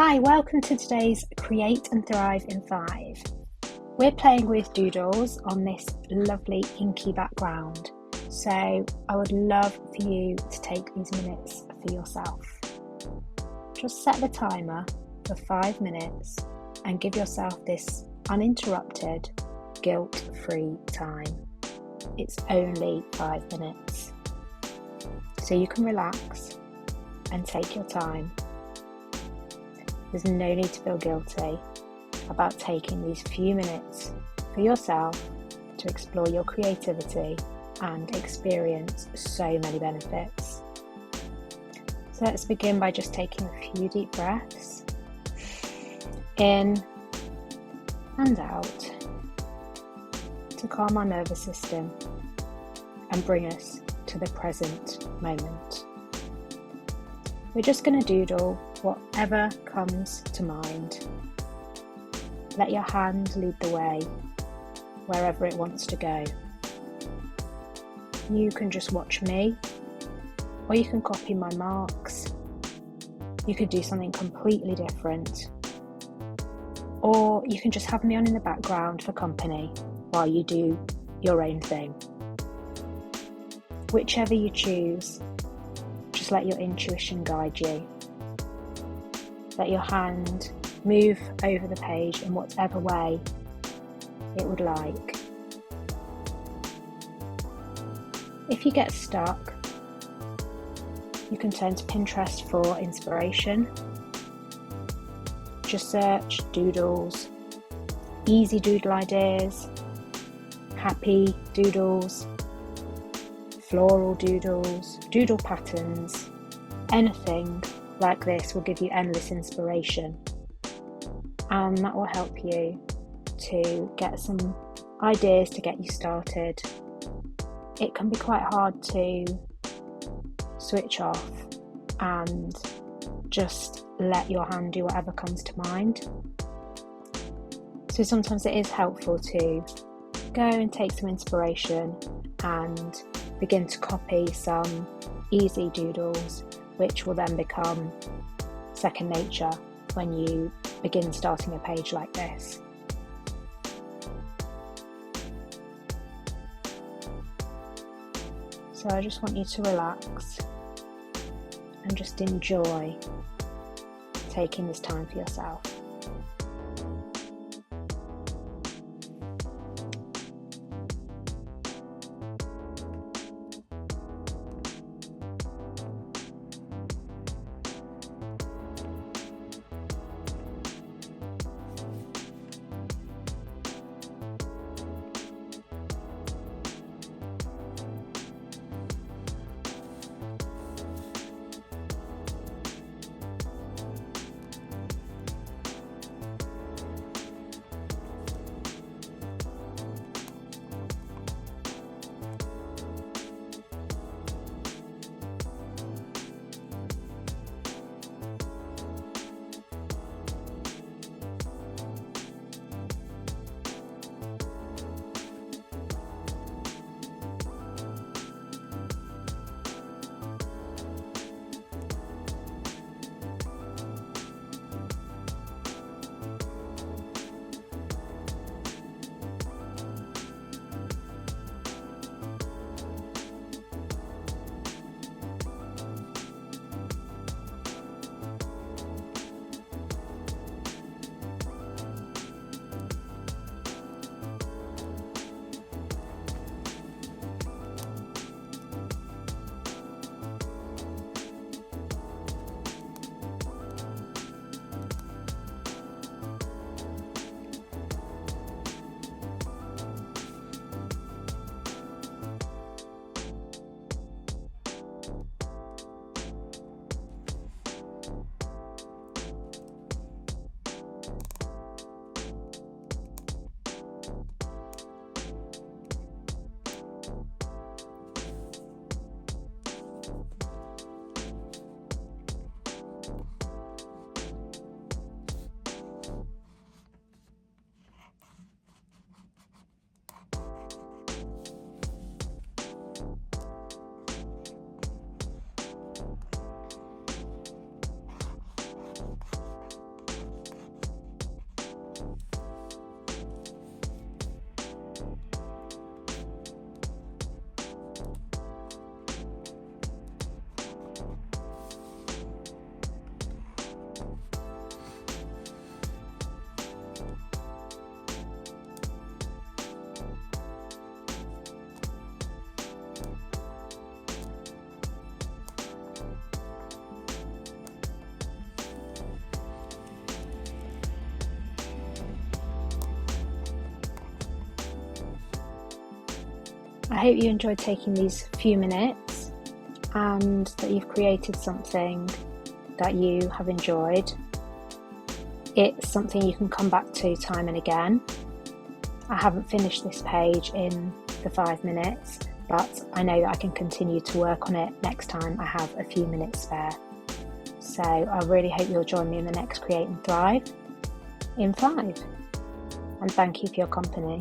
Hi, welcome to today's Create and Thrive in 5. We're playing with doodles on this lovely inky background, so I would love for you to take these minutes for yourself. Just set the timer for 5 minutes and give yourself this uninterrupted, guilt-free time. It's only 5 minutes, so you can relax and take your time. There's no need to feel guilty about taking these few minutes for yourself to explore your creativity and experience so many benefits. So let's begin by just taking a few deep breaths in and out to calm our nervous system and bring us to the present moment. We're just going to doodle whatever comes to mind. Let your hand lead the way wherever it wants to go. You can just watch me, or you can copy my marks. You could do something completely different, or you can just have me on in the background for company while you do your own thing. Whichever you choose, just let your intuition guide you. Let your hand move over the page in whatever way it would like. If you get stuck, you can turn to Pinterest for inspiration. Just search doodles, easy doodle ideas, happy doodles, floral doodles, doodle patterns. Anything like this will give you endless inspiration, and that will help you to get some ideas to get you started. It can be quite hard to switch off and just let your hand do whatever comes to mind. So sometimes it is helpful to go and take some inspiration and begin to copy some easy doodles, which will then become second nature when you begin starting a page like this. So I just want you to relax and just enjoy taking this time for yourself. I hope you enjoyed taking these few minutes and that you've created something that you have enjoyed. It's something you can come back to time and again. I haven't finished this page in the 5 minutes, but I know that I can continue to work on it next time I have a few minutes spare. So I really hope you'll join me in the next Create and Thrive in 5. And thank you for your company.